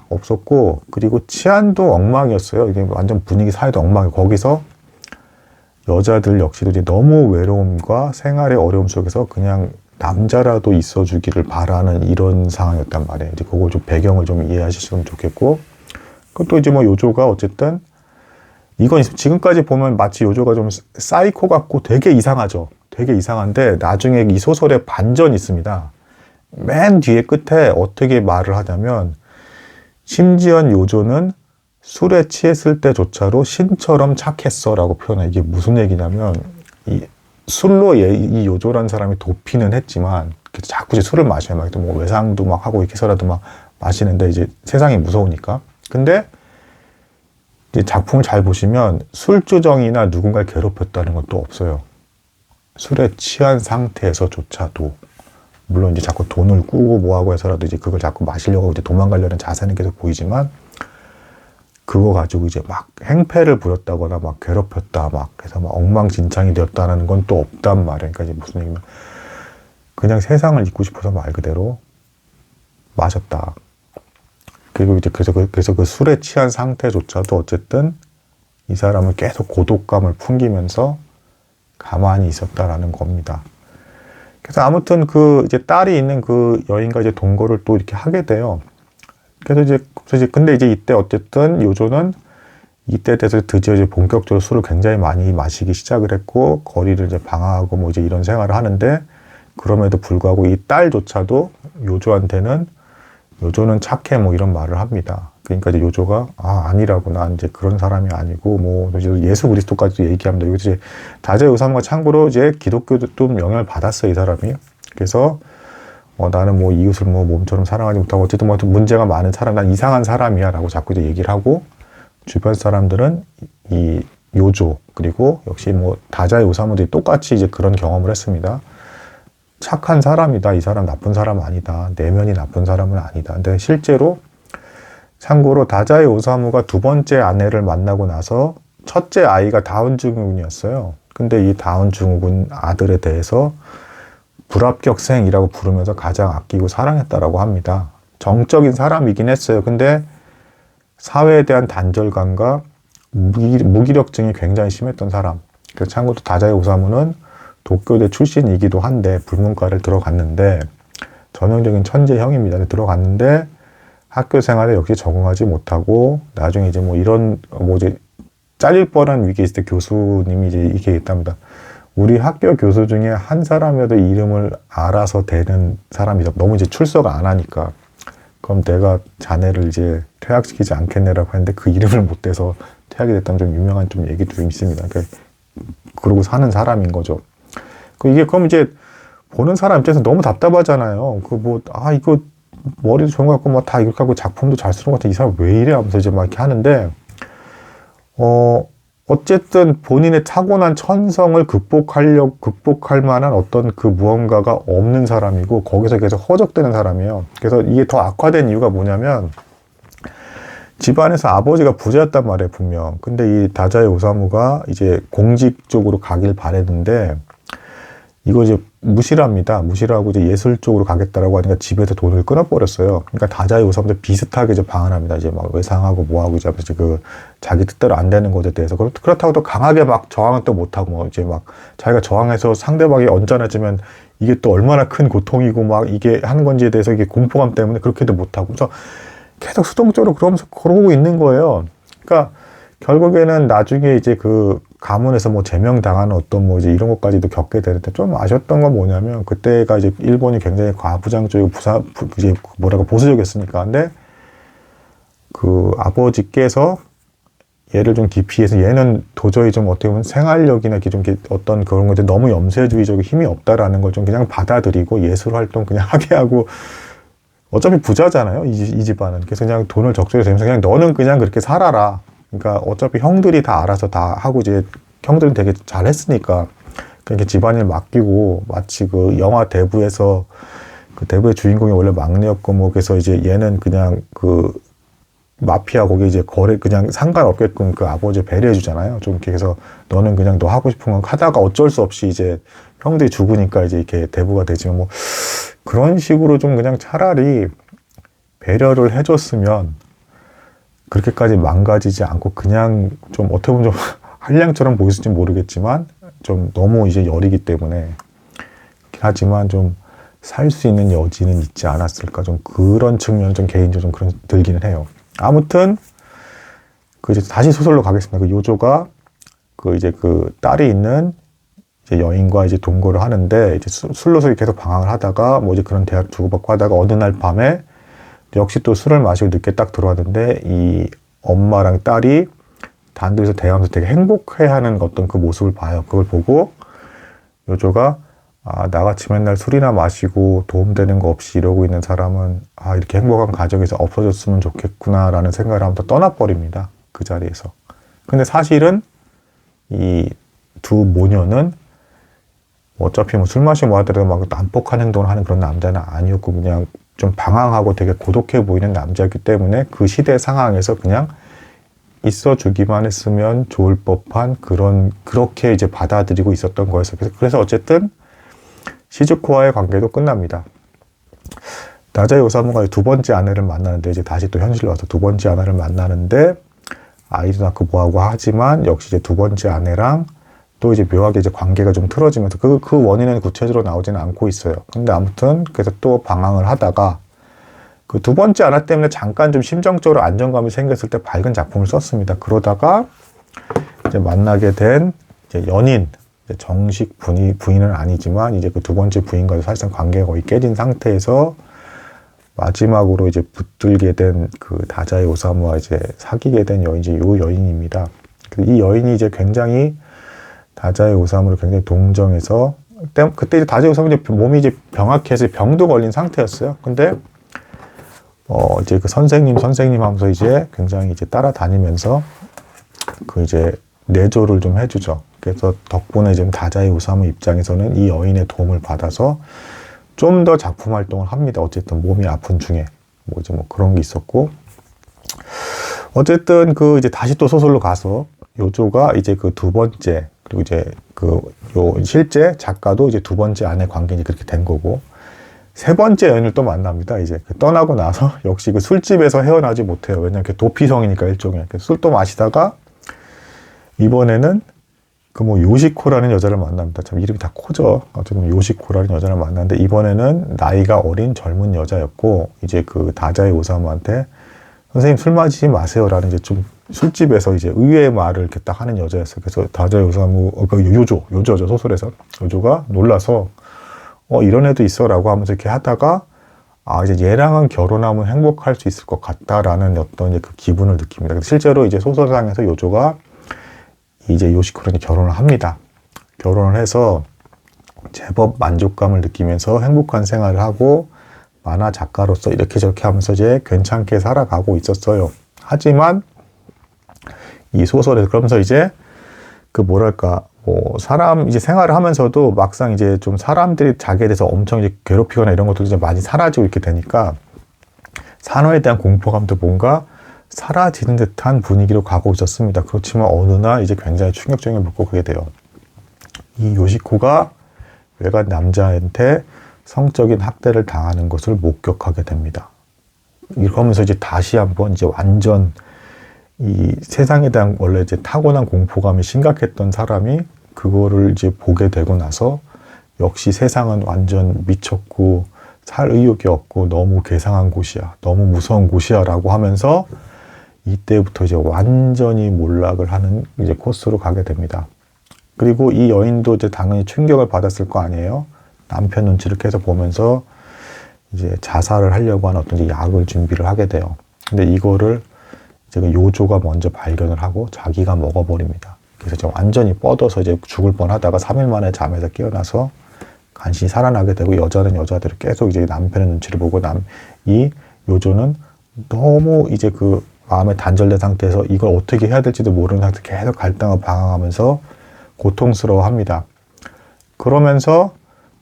없었고, 그리고 치안도 엉망이었어요. 이게 완전 분위기 사회도 엉망이고, 거기서 여자들 역시도 이제 너무 외로움과 생활의 어려움 속에서 그냥 남자라도 있어주기를 바라는 이런 상황이었단 말이에요. 이제 그걸 좀 배경을 좀 이해하시면 좋겠고, 그것도 이제 뭐 요조가 어쨌든 이건 지금까지 보면 마치 요조가 좀 사이코 같고 되게 이상하죠. 되게 이상한데 나중에 이 소설에 반전이 있습니다. 맨 뒤에 끝에 어떻게 말을 하냐면, 심지어 요조는 술에 취했을 때조차도 신처럼 착했어 라고 표현해. 이게 무슨 얘기냐면, 이 술로 이 요조라는 사람이 도피는 했지만 자꾸 이제 술을 마셔요. 막 뭐 외상도 막 하고 이렇게 해서라도 막 마시는데, 이제 세상이 무서우니까. 근데 이제 작품을 잘 보시면 술주정이나 누군가를 괴롭혔다는 것도 없어요. 술에 취한 상태에서조차도. 물론 이제 자꾸 돈을 꾸고 뭐하고 해서라도 이제 그걸 자꾸 마시려고 이제 도망가려는 자세는 계속 보이지만, 그거 가지고 이제 막 행패를 부렸다거나 막 괴롭혔다 막 해서 막 엉망진창이 되었다는 건 또 없단 말이에요. 그러니까 이제 무슨 얘기냐면 그냥 세상을 잊고 싶어서 말 그대로 마셨다. 그리고 이제 그래서 그 술에 취한 상태조차도 어쨌든 이 사람은 계속 고독감을 풍기면서 가만히 있었다라는 겁니다. 그래서 아무튼 그 이제 딸이 있는 그 여인과 이제 동거를 또 이렇게 하게 돼요. 그래서 이제 근데 이제 이때 어쨌든 요조는 이때 돼서 드디어 이제 본격적으로 술을 굉장히 많이 마시기 시작을 했고, 거리를 이제 방황하고 뭐 이제 이런 생활을 하는데, 그럼에도 불구하고 이 딸조차도 요조한테는 요조는 착해 뭐 이런 말을 합니다. 그러니까 이제 요조가 아니라고, 난 이제 그런 사람이 아니고 뭐 예수 그리스도까지도 얘기합니다. 여기서 이제 다자이 오사무가 참고로 이제 기독교도 좀 영향을 받았어요, 이 사람이. 그래서 나는 뭐 이웃을 뭐 몸처럼 사랑하지 못하고 어쨌든 뭐 문제가 많은 사람, 난 이상한 사람이야 라고 자꾸 이제 얘기를 하고, 주변 사람들은 이 요조 그리고 역시 뭐 다자이 오사무들이 똑같이 이제 그런 경험을 했습니다. 착한 사람이다, 이 사람 나쁜 사람 아니다, 내면이 나쁜 사람은 아니다. 근데 실제로 참고로 다자이 오사무가 두 번째 아내를 만나고 나서 첫째 아이가 다운 증후군이었어요. 근데 이 다운 증후군 아들에 대해서 불합격생이라고 부르면서 가장 아끼고 사랑했다라고 합니다. 정적인 사람이긴 했어요. 근데 사회에 대한 단절감과 무기력증이 굉장히 심했던 사람. 그래서 참고로 다자이 오사무는 도쿄대 출신이기도 한데 불문과를 들어갔는데 전형적인 천재형입니다. 들어갔는데 학교 생활에 역시 적응하지 못하고 나중에 이제 뭐 이런 이제 잘릴 뻔한 위기에 있을 때 교수님이 이제 이렇게 얘기했답니다. 우리 학교 교수 중에 한 사람이라도 이름을 알아서 되는 사람이다. 너무 이제 출석 안 하니까. 그럼 내가 자네를 이제 퇴학시키지 않겠네라고 했는데 그 이름을 못 대서 퇴학이 됐다는 좀 유명한 좀 얘기도 좀 있습니다. 그러고 사는 사람인 거죠. 이게 그럼 이제 보는 사람 입장에서 너무 답답하잖아요. 이거 머리도 좋은 것 같고 뭐 다 이렇게 하고 작품도 잘 쓰는 것 같아. 이 사람 왜 이래 하면서 이제 막 이렇게 하는데, 어쨌든 본인의 타고난 천성을 극복할 만한 어떤 그 무언가가 없는 사람이고, 거기서 계속 허적되는 사람이에요. 그래서 이게 더 악화된 이유가 뭐냐면, 집안에서 아버지가 부자였단 말이에요, 분명. 근데 이 다자이 오사무가 이제 공직 쪽으로 가길 바랬는데, 이거 이제 무시를 합니다. 무시를 하고 이제 예술 쪽으로 가겠다라고 하니까 집에서 돈을 끊어버렸어요. 그러니까 다자이 오사무도 비슷하게 이제 방을 합니다. 이제 막 외상하고 뭐하고 이제 자기 뜻대로 안 되는 것에 대해서. 그렇다고 또 강하게 막 저항은 또 못하고 뭐 이제 막 자기가 저항해서 상대방이 언짢아지면 이게 또 얼마나 큰 고통이고 막 이게 하는 건지에 대해서 이게 공포감 때문에 그렇게도 못하고. 그래서 계속 수동적으로 그러면서 그러고 있는 거예요. 그러니까 결국에는 나중에 이제 그 가문에서 뭐 제명당하는 어떤 뭐 이제 이런 것까지도 겪게 되는데, 좀 아쉬웠던 건 뭐냐면 그때가 이제 일본이 굉장히 과부장적이고 이제 보수적이었으니까. 근데 그 아버지께서 얘를 좀 기피해서 얘는 도저히 좀 어떻게 보면 생활력이나 좀 어떤 그런 것들 너무 염세주의적인 힘이 없다라는 걸 좀 그냥 받아들이고 예술 활동 그냥 하게 하고, 어차피 부자잖아요, 이 집안은. 그래서 그냥 돈을 적절히 되면서 그냥 너는 그냥 그렇게 살아라. 그러니까 어차피 형들이 다 알아서 다 하고, 이제 형들은 되게 잘했으니까 그렇게 집안일 맡기고, 마치 그 영화 대부에서 그 대부의 주인공이 원래 막내였고 뭐 그래서 이제 얘는 그냥 그 마피아 거기 이제 거래 그냥 상관없게끔 그 아버지 배려해 주잖아요. 좀 이렇게 해서 너는 그냥 너 하고 싶은 건 하다가 어쩔 수 없이 이제 형들이 죽으니까 이제 이렇게 대부가 되지만, 뭐 그런 식으로 좀 그냥 차라리 배려를 해줬으면 그렇게까지 망가지지 않고, 그냥 좀 어떻게 보면 좀 한량처럼 보일지 모르겠지만 좀 너무 이제 열이기 때문에, 하지만 좀 살 수 있는 여지는 있지 않았을까, 좀 그런 측면은 좀 개인적으로 좀 그런 들기는 해요. 아무튼 그 이제 다시 소설로 가겠습니다. 그 요조가 그 이제 그 딸이 있는 이제 여인과 이제 동거를 하는데, 이제 술로서 계속 방황을 하다가 뭐 이제 그런 대학 주고받고 하다가 어느 날 밤에 역시 또 술을 마시고 늦게 딱 들어왔는데, 이 엄마랑 딸이 단둘이서 대화하면서 되게 행복해하는 어떤 그 모습을 봐요. 그걸 보고 요조가 나같이 맨날 술이나 마시고 도움되는 거 없이 이러고 있는 사람은 이렇게 행복한 가정에서 없어졌으면 좋겠구나라는 생각을 하면서 떠나버립니다. 그 자리에서. 근데 사실은 이 두 모녀는 어차피 뭐 술 마시고 뭐 하더라도 막 난폭한 행동을 하는 그런 남자는 아니었고, 그냥 좀 방황하고 되게 고독해 보이는 남자였기 때문에 그 시대 상황에서 그냥 있어 주기만 했으면 좋을 법한 그렇게 이제 받아들이고 있었던 거였어요. 그래서 어쨌든 시즈코와의 관계도 끝납니다. 나자이 오사무가 두 번째 아내를 만나는데, 이제 다시 또 현실로 와서 두 번째 아내를 만나는데, 아이도 낳고 뭐하고 하지만, 역시 이제 두 번째 아내랑 또 이제 묘하게 이제 관계가 좀 틀어지면서, 그 원인은 구체적으로 나오지는 않고 있어요. 근데 아무튼, 그래서 또 방황을 하다가, 그 두 번째 아내 때문에 잠깐 좀 심정적으로 안정감이 생겼을 때 밝은 작품을 썼습니다. 그러다가, 이제 만나게 된 이제 연인, 정식 부인은 아니지만, 이제 그 두 번째 부인과도 사실상 관계가 거의 깨진 상태에서, 마지막으로 이제 붙들게 된 그 다자이 오사무와 이제 사귀게 된 여인이 요 여인입니다. 이 여인이 이제 굉장히 다자이 오사무를 굉장히 동정해서, 그때 이제 다자이 오사무 몸이 이제 병약해서 병도 걸린 상태였어요. 근데 이제 그 선생님 하면서 이제 굉장히 이제 따라다니면서 그 이제 내조를 좀 해주죠. 그래서 덕분에 지금 다자이 오사무 입장에서는 이 여인의 도움을 받아서 좀 더 작품 활동을 합니다. 어쨌든 몸이 아픈 중에 뭐 이제 뭐 그런 게 있었고, 어쨌든 그 이제 다시 또 소설로 가서 요조가 이제 그 두 번째, 그리고 이제 요 실제 작가도 이제 두 번째 아내 관계니 그렇게 된 거고, 세 번째 여인을 또 만납니다. 이제 떠나고 나서 역시 그 술집에서 헤어나지 못해요. 왜냐면 도피성이니까 일종의 술도 마시다가 이번에는 그 뭐 요시코라는 여자를 만납니다. 참 이름이 다 코죠. 어쨌든 요시코라는 여자를 만났는데, 이번에는 나이가 어린 젊은 여자였고, 이제 그 다자이 오사무한테 선생님 술 마시지 마세요라는 이제 좀 술집에서 이제 의외의 말을 이렇게 딱 하는 여자였어요. 그래서 다자이 오사무, 요조죠, 소설에서. 요조가 놀라서 이런 애도 있어라고 하면서 이렇게 하다가, 이제 얘랑은 결혼하면 행복할 수 있을 것 같다라는 어떤 이제 그 기분을 느낍니다. 실제로 이제 소설상에서 요조가 이제 요시코랑 결혼을 합니다. 결혼을 해서 제법 만족감을 느끼면서 행복한 생활을 하고, 만화 작가로서 이렇게 저렇게 하면서 이제 괜찮게 살아가고 있었어요. 하지만 이 소설에서 그러면서 이제 그 뭐랄까, 사람 이제 생활을 하면서도 막상 이제 좀 사람들이 자기에 대해서 엄청 이제 괴롭히거나 이런 것도 이제 많이 사라지고 이렇게 되니까, 산호에 대한 공포감도 뭔가 사라지는 듯한 분위기로 가고 있었습니다. 그렇지만 어느 날 이제 굉장히 충격적인 물고기게 돼요. 이 요시코가 외간 남자한테 성적인 학대를 당하는 것을 목격하게 됩니다. 이러면서 이제 다시 한번 이제 완전 이 세상에 대한 원래 이제 타고난 공포감이 심각했던 사람이 그거를 이제 보게 되고 나서, 역시 세상은 완전 미쳤고 살 의욕이 없고 너무 괴상한 곳이야, 너무 무서운 곳이야 라고 하면서 이때부터 이제 완전히 몰락을 하는 이제 코스로 가게 됩니다. 그리고 이 여인도 이제 당연히 충격을 받았을 거 아니에요. 남편 눈치를 계속 보면서 이제 자살을 하려고 하는 어떤 약을 준비를 하게 돼요. 근데 이거를 이제 그 요조가 먼저 발견을 하고 자기가 먹어버립니다. 그래서 이제 완전히 뻗어서 이제 죽을 뻔하다가 3일 만에 잠에서 깨어나서 간신히 살아나게 되고, 여자는 여자대로 계속 이제 남편의 눈치를 보고, 이 요조는 너무 이제 그 마음에 단절된 상태에서 이걸 어떻게 해야 될지도 모르는 상태에서 계속 갈등을 방황하면서 고통스러워합니다. 그러면서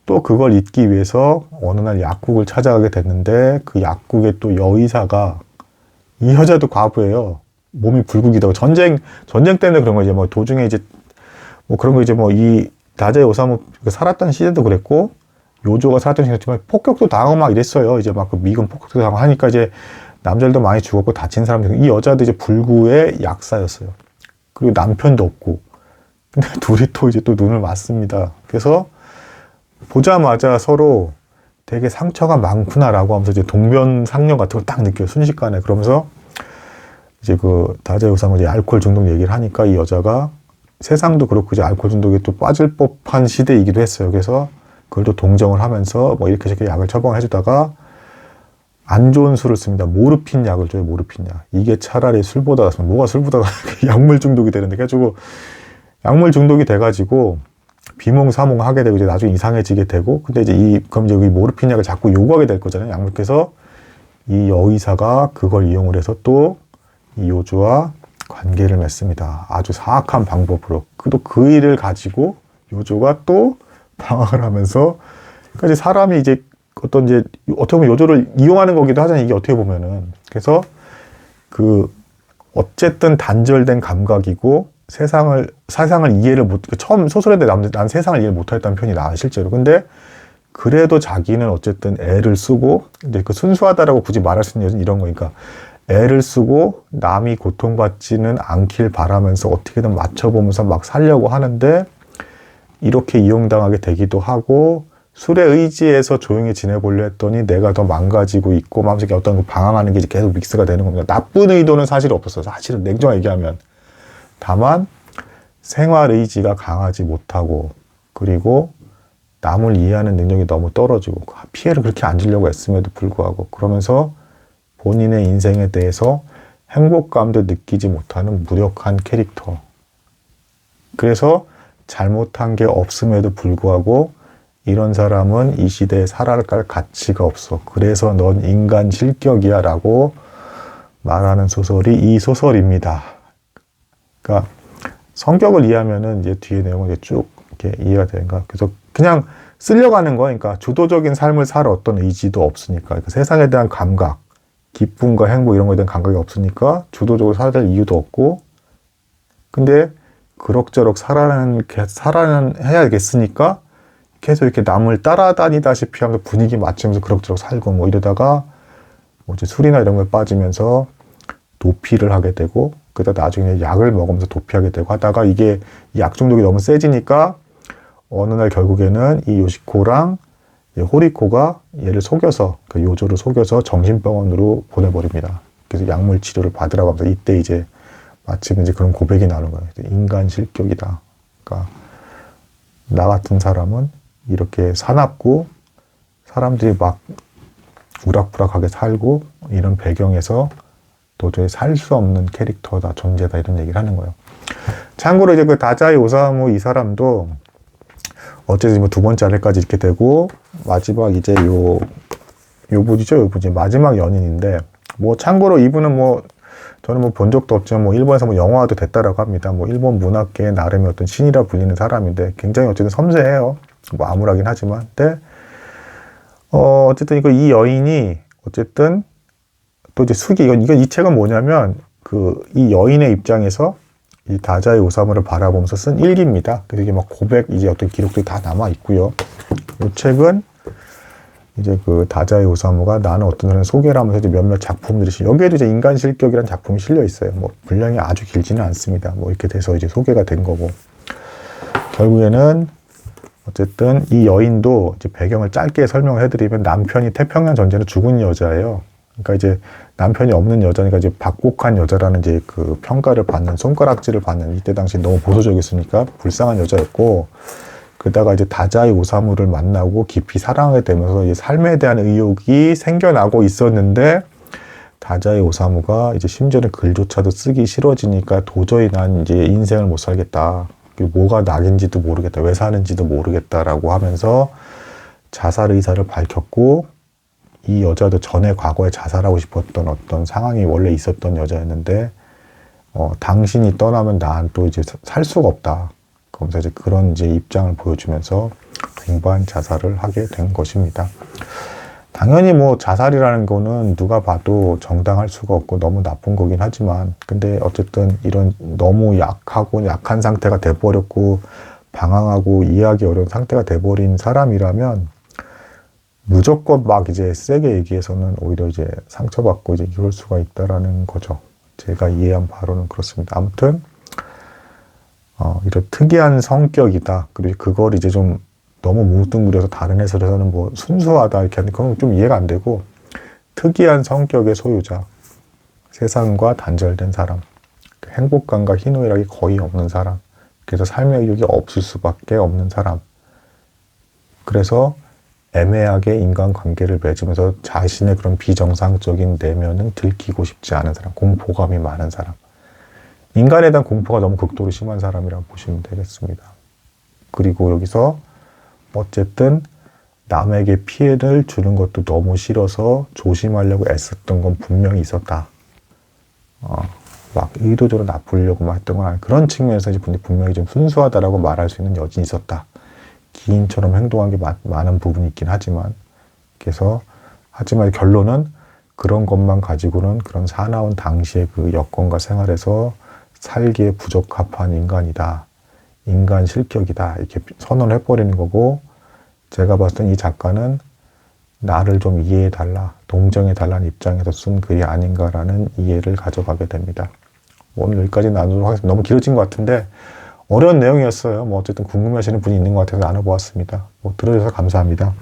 또 그걸 잊기 위해서 어느 날 약국을 찾아가게 됐는데, 그 약국에 또 여의사가, 이 여자도 과부예요. 몸이 불국이다. 전쟁 때문에 그런 거, 이제 뭐 도중에 이제 뭐 그런 거, 이제 뭐 이 다자이 오사무 살았던 시대도 그랬고, 요조가 살았던 시대지만 폭격도 당하고 막 이랬어요. 이제 막 그 미군 폭격도 당하고 하니까 이제 남자들도 많이 죽었고 다친 사람들, 이 여자도 이제 불구의 약사였어요. 그리고 남편도 없고. 근데 둘이 또 이제 또 눈을 맞습니다. 그래서 보자마자 서로 되게 상처가 많구나라고 하면서 이제 동면상련 같은 걸 딱 느껴요. 순식간에. 그러면서 이제 그 다자이 오사무 이제 알코올 중독 얘기를 하니까, 이 여자가 세상도 그렇고 이제 알코올 중독에 또 빠질 법한 시대이기도 했어요. 그래서 그걸 또 동정을 하면서 뭐 이렇게 저렇게 약을 처방해 주다가 안 좋은 술을 씁니다. 모르핀 약을 줘요. 모르핀 약. 이게 차라리 술보다, 뭐가 술보다 약물 중독이 되는데, 그래가지고 약물 중독이 돼가지고 비몽사몽 하게 되고 이제 나중에 이상해지게 되고, 근데 이제 그럼 이제 이 모르핀 약을 자꾸 요구하게 될 거잖아요. 약물께서. 이 여의사가 그걸 이용을 해서 또 이 요조와 관계를 맺습니다. 아주 사악한 방법으로. 또 그 일을 가지고 요조가 또 방황을 하면서, 그러니까 이제 사람이 이제 어떤 이제 어떻게 보면 요조를 이용하는 거기도 하잖아요. 이게 어떻게 보면은. 그래서 그 어쨌든 단절된 감각이고 세상을 이해를 못, 처음 소설에 난 세상을 이해를 못하겠다는 표현이 나와, 실제로. 근데 그래도 자기는 어쨌든 애를 쓰고, 이제 그 순수하다라고 굳이 말할 수 있는 이런 거니까, 애를 쓰고 남이 고통받지는 않길 바라면서 어떻게든 맞춰보면서 막 살려고 하는데, 이렇게 이용당하게 되기도 하고, 술에 의지해서 조용히 지내보려 했더니 내가 더 망가지고 있고, 마음속에 어떤 그 방황하는 게 이제 계속 믹스가 되는 겁니다. 나쁜 의도는 사실 없었어요. 사실은 냉정하게 얘기하면. 다만 생활 의지가 강하지 못하고, 그리고 남을 이해하는 능력이 너무 떨어지고, 피해를 그렇게 안 주려고 애쓰면도 불구하고, 그러면서 본인의 인생에 대해서 행복감도 느끼지 못하는 무력한 캐릭터. 그래서 잘못한 게 없음에도 불구하고 이런 사람은 이 시대에 살아갈 가치가 없어. 그래서 넌 인간 실격이야 라고 말하는 소설이 이 소설입니다. 그러니까 성격을 이해하면은 이제 뒤에 내용은 이제 쭉 이렇게 이해가 되는가. 그래서 그냥 쓸려가는 거야. 그러니까 주도적인 삶을 살 어떤 의지도 없으니까. 그러니까 세상에 대한 감각, 기쁨과 행복 이런 거에 대한 감각이 없으니까 주도적으로 살아야 될 이유도 없고, 근데 그럭저럭 살아야겠으니까 계속 이렇게 남을 따라다니다시피 하면서 분위기 맞추면서 그럭저럭 살고 뭐 이러다가 뭐 이제 술이나 이런 거에 빠지면서 도피를 하게 되고, 그러다 나중에 약을 먹으면서 도피하게 되고 하다가 이게 약 중독이 너무 세지니까 어느 날 결국에는 이 요시코랑 호리코가 얘를 속여서, 그 요조를 속여서 정신병원으로 보내버립니다. 그래서 약물 치료를 받으라고 하면서 이때 이제 마침 이제 그런 고백이 나오는 거예요. 인간 실격이다. 그러니까 나 같은 사람은 이렇게 사납고 사람들이 막 우락부락하게 살고 이런 배경에서 도저히 살 수 없는 캐릭터다, 존재다, 이런 얘기를 하는 거예요. 참고로 이제 그 다자이 오사무 이 사람도 어쨌든 뭐 두 번째 아래까지 이렇게 되고, 마지막 이제 요 분이죠. 마지막 연인인데, 뭐 참고로 이분은 뭐 저는 뭐 본 적도 없지만 뭐 일본에서 뭐 영화도 됐다라고 합니다. 뭐 일본 문학계의 나름의 어떤 신이라 불리는 사람인데 굉장히 어쨌든 섬세해요. 뭐 암울하긴 하지만. 근데 어쨌든 이 여인이 어쨌든 또 이제 이건 이 책은 뭐냐면 이 여인의 입장에서 이 다자이 오사무를 바라보면서 쓴 일기입니다. 그래서 이게 막 고백, 이제 어떤 기록들이 다 남아 있고요. 이 책은 이제 그 다자이 오사무가 나는 어떤 사람을 소개를 하면서 이제 몇몇 작품들이 여기에도 이제 인간 실격이라는 작품이 실려 있어요. 뭐 분량이 아주 길지는 않습니다. 뭐 이렇게 돼서 이제 소개가 된 거고, 결국에는 어쨌든 이 여인도 이제 배경을 짧게 설명을 해드리면 남편이 태평양 전쟁에 죽은 여자예요. 그러니까 이제 남편이 없는 여자니까 이제 박복한 여자라는 이제 그 평가를 받는, 손가락질을 받는, 이때 당시 너무 보수적이었으니까 불쌍한 여자였고, 그러다가 이제 다자이 오사무를 만나고 깊이 사랑하게 되면서 이제 삶에 대한 의욕이 생겨나고 있었는데, 다자이 오사무가 이제 심지어는 글조차도 쓰기 싫어지니까 도저히 난 이제 인생을 못 살겠다. 그리고 뭐가 낙인지도 모르겠다. 왜 사는지도 모르겠다라고 하면서 자살 의사를 밝혔고, 이 여자도 전에 과거에 자살하고 싶었던 어떤 상황이 원래 있었던 여자였는데, 당신이 떠나면 난 또 이제 살 수가 없다. 그러면서 이제 그런 이제 입장을 보여주면서 횡반 자살을 하게 된 것입니다. 당연히 뭐 자살이라는 거는 누가 봐도 정당할 수가 없고 너무 나쁜 거긴 하지만, 근데 어쨌든 이런 너무 약한 상태가 돼버렸고 방황하고 이해하기 어려운 상태가 돼버린 사람이라면 무조건 막 이제 세게 얘기해서는 오히려 이제 상처받고 이제 이럴 수가 있다라는 거죠. 제가 이해한 바로는 그렇습니다. 아무튼 이런 특이한 성격이다. 그리고 그걸 이제 좀 너무 뭉뚱그려서 다른 해설에서는 뭐 순수하다 이렇게 하는데 그건 좀 이해가 안 되고, 특이한 성격의 소유자, 세상과 단절된 사람, 행복감과 희노애락이 거의 없는 사람, 그래서 삶의 의욕이 없을 수밖에 없는 사람, 그래서 애매하게 인간관계를 맺으면서 자신의 그런 비정상적인 내면은 들키고 싶지 않은 사람, 공포감이 많은 사람, 인간에 대한 공포가 너무 극도로 심한 사람이라고 보시면 되겠습니다. 그리고 여기서 어쨌든 남에게 피해를 주는 것도 너무 싫어서 조심하려고 애썼던 건 분명히 있었다. 막 의도적으로 나쁘려고 막 했던 건 아니고, 그런 측면에서 이제 분명히 좀 순수하다라고 말할 수 있는 여진이 있었다. 기인처럼 행동한 게 많은 부분이 있긴 하지만, 그래서 하지만 결론은 그런 것만 가지고는 그런 사나운 당시의 그 여건과 생활에서 살기에 부적합한 인간이다. 인간 실격이다. 이렇게 선언을 해버리는 거고, 제가 봤을 땐 이 작가는 나를 좀 이해해달라, 동정해달라는 입장에서 쓴 글이 아닌가라는 이해를 가져가게 됩니다. 오늘 여기까지 나누도록 하겠습니다. 너무 길어진 것 같은데 어려운 내용이었어요. 뭐 어쨌든 궁금해하시는 분이 있는 것 같아서 나눠보았습니다. 들어주셔서 감사합니다.